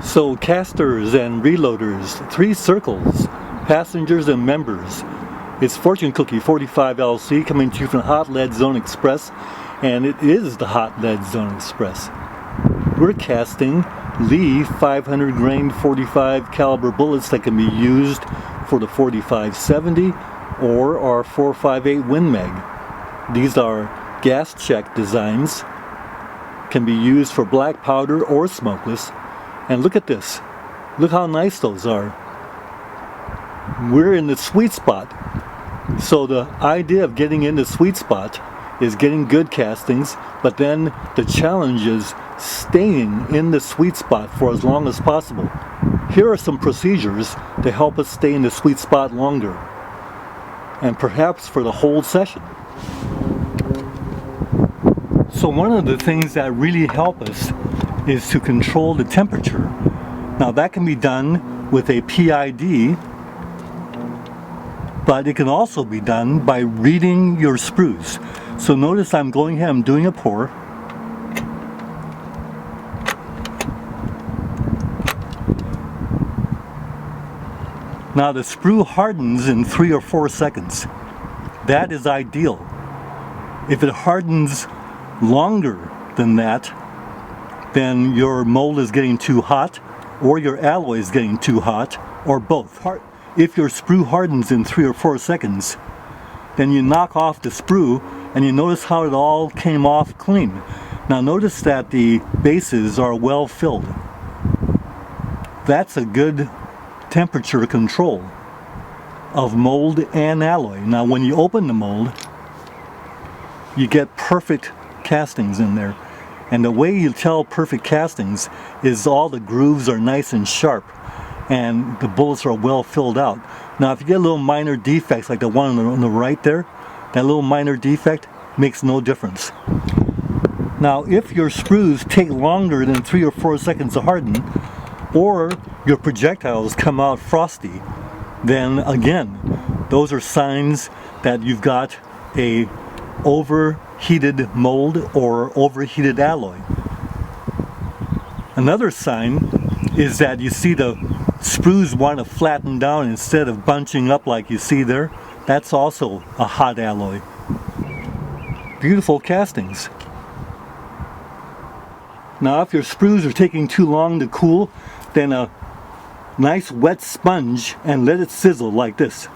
So casters and reloaders, 3 circles, passengers and members. It's Fortune Cookie 45 LC coming to you from Hot Lead Zone Express, and it is the Hot Lead Zone Express. We're casting Lee 500 grain 45 caliber bullets that can be used for the 4570 or our 458 Win Mag. These are gas check designs, can be used for black powder or smokeless. And look at this. Look how nice those are. We're in the sweet spot. So the idea of getting in the sweet spot is getting good castings, but then the challenge is staying in the sweet spot for as long as possible. Here are some procedures to help us stay in the sweet spot longer, and perhaps for the whole session. So one of the things that really help us is to control the temperature. Now that can be done with a PID, but it can also be done by reading your sprues. So notice I'm going ahead, I'm doing a pour. Now the sprue hardens in 3 or 4 seconds. That is ideal. If it hardens longer than that, then your mold is getting too hot, or your alloy is getting too hot, or both. If your sprue hardens in 3 or 4 seconds, then you knock off the sprue and you notice how it all came off clean. Now notice that the bases are well filled. That's a good temperature control of mold and alloy. Now when you open the mold, you get perfect castings in there. And the way you tell perfect castings is all the grooves are nice and sharp and the bullets are well filled out. Now if you get little minor defects like the one on the right there, that little minor defect makes no difference. Now if your sprues take longer than 3 or 4 seconds to harden, or your projectiles come out frosty, then again, those are signs that you've got a overheated mold or overheated alloy. Another sign is that you see the sprues want to flatten down instead of bunching up like you see there. That's also a hot alloy. Beautiful castings. Now if your sprues are taking too long to cool, then a nice wet sponge and let it sizzle like this.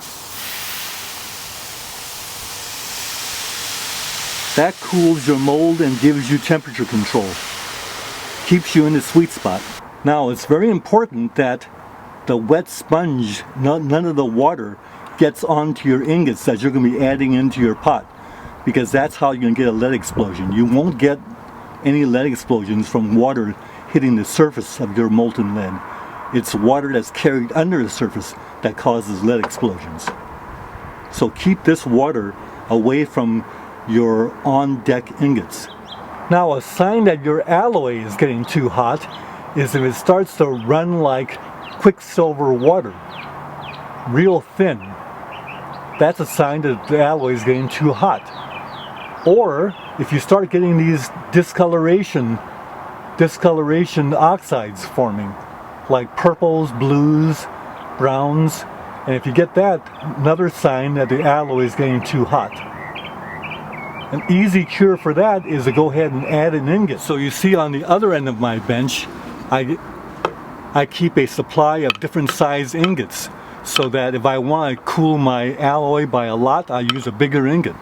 That cools your mold and gives you temperature control. Keeps you in the sweet spot. Now it's very important that the wet sponge, none of the water gets onto your ingots that you're going to be adding into your pot, because that's how you're going to get a lead explosion. You won't get any lead explosions from water hitting the surface of your molten lead. It's water that's carried under the surface that causes lead explosions. So keep this water away from your on-deck ingots. Now a sign that your alloy is getting too hot is if it starts to run like quicksilver water, real thin. That's a sign that the alloy is getting too hot. Or if you start getting these discoloration oxides forming, like purples, blues, browns, and if you get that, another sign that the alloy is getting too hot. An easy cure for that is to go ahead and add an ingot. So you see on the other end of my bench, I keep a supply of different size ingots, so that if I want to cool my alloy by a lot, I use a bigger ingot.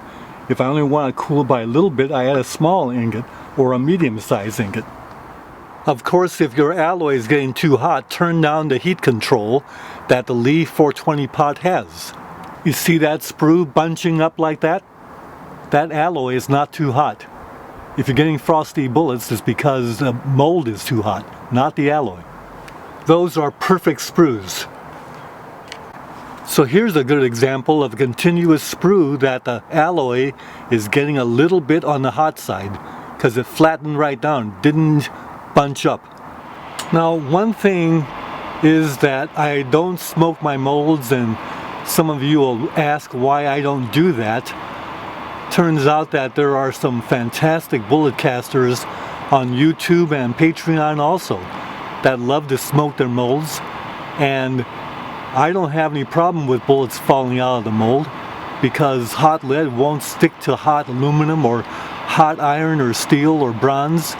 If I only want to cool by a little bit, I add a small ingot or a medium size ingot. Of course, if your alloy is getting too hot, turn down the heat control that the Lee 420 pot has. You see that sprue bunching up like that? That alloy is not too hot. If you're getting frosty bullets, it's because the mold is too hot, not the alloy. Those are perfect sprues. So here's a good example of a continuous sprue that the alloy is getting a little bit on the hot side because it flattened right down, didn't bunch up. Now one thing is that I don't smoke my molds, and some of you will ask why I don't do that. Turns out that there are some fantastic bullet casters on YouTube and Patreon also that love to smoke their molds, and I don't have any problem with bullets falling out of the mold because hot lead won't stick to hot aluminum or hot iron or steel or bronze.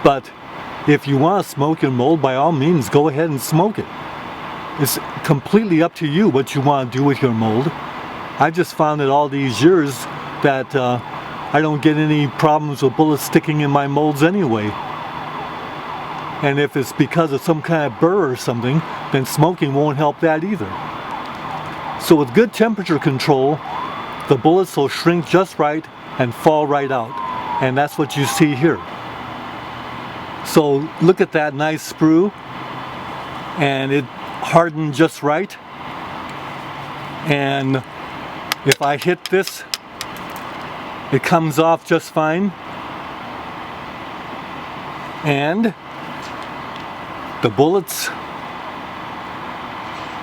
But if you want to smoke your mold, by all means go ahead and smoke it. It's completely up to you what you want to do with your mold. I just found that all these years that I don't get any problems with bullets sticking in my molds anyway. And if it's because of some kind of burr or something, then smoking won't help that either. So with good temperature control, the bullets will shrink just right and fall right out. And that's what you see here. So look at that nice sprue, and it hardened just right. And if I hit this, it comes off just fine. And the bullets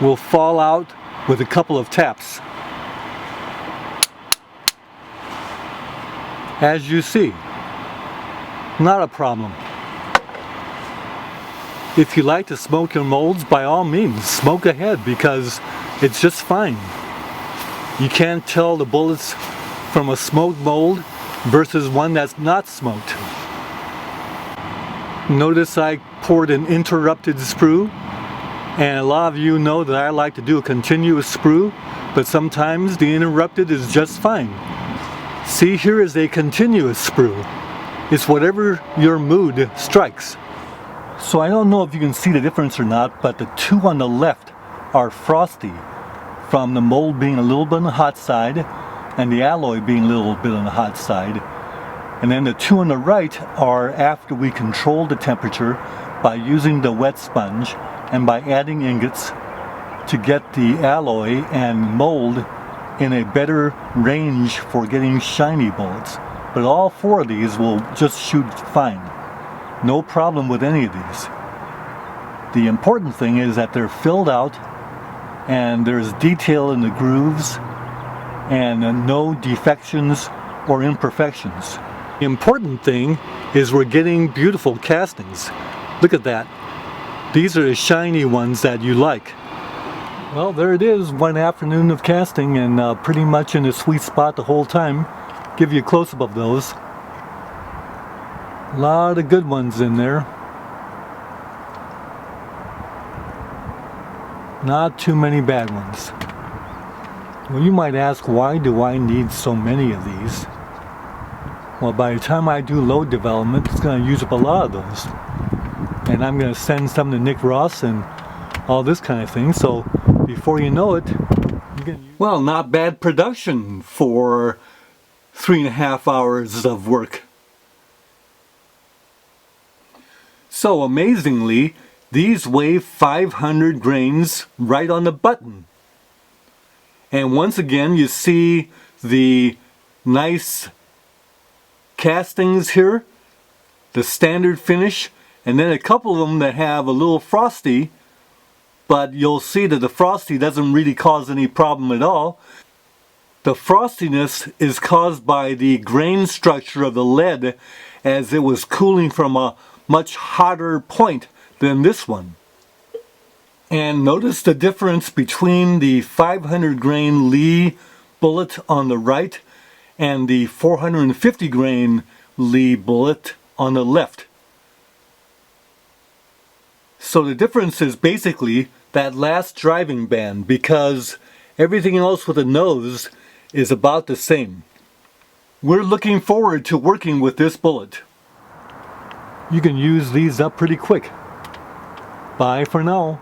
will fall out with a couple of taps. As you see, not a problem. If you like to smoke your molds, by all means, smoke ahead because it's just fine. You can't tell the bullets from a smoked mold versus one that's not smoked. Notice I poured an interrupted sprue, and a lot of you know that I like to do a continuous sprue, but sometimes the interrupted is just fine. See, here is a continuous sprue. It's whatever your mood strikes. So I don't know if you can see the difference or not, but the two on the left are frosty from the mold being a little bit on the hot side and the alloy being a little bit on the hot side. And then the two on the right are after we controlled the temperature by using the wet sponge and by adding ingots to get the alloy and mold in a better range for getting shiny bullets. But all four of these will just shoot fine. No problem with any of these. The important thing is that they're filled out and there's detail in the grooves and no defections or imperfections. The important thing is we're getting beautiful castings. Look at that. These are the shiny ones that you like. Well, there it is, one afternoon of casting, and pretty much in a sweet spot the whole time. Give you a close-up of those. A lot of good ones in there. Not too many bad ones. Well, you might ask, why do I need so many of these? Well, by the time I do load development, it's going to use up a lot of those. And I'm going to send some to Nick Ross and all this kind of thing. So before you know it, you can... Well, not bad production for 3.5 hours of work. So amazingly, these weigh 500 grains right on the button. And once again, you see the nice castings here, the standard finish, and then a couple of them that have a little frosty, but you'll see that the frosty doesn't really cause any problem at all. The frostiness is caused by the grain structure of the lead as it was cooling from a much hotter point than this one. And notice the difference between the 500 grain Lee bullet on the right and the 450 grain Lee bullet on the left. So the difference is basically that last driving band, because everything else with the nose is about the same. We're looking forward to working with this bullet. You can use these up pretty quick. Bye for now.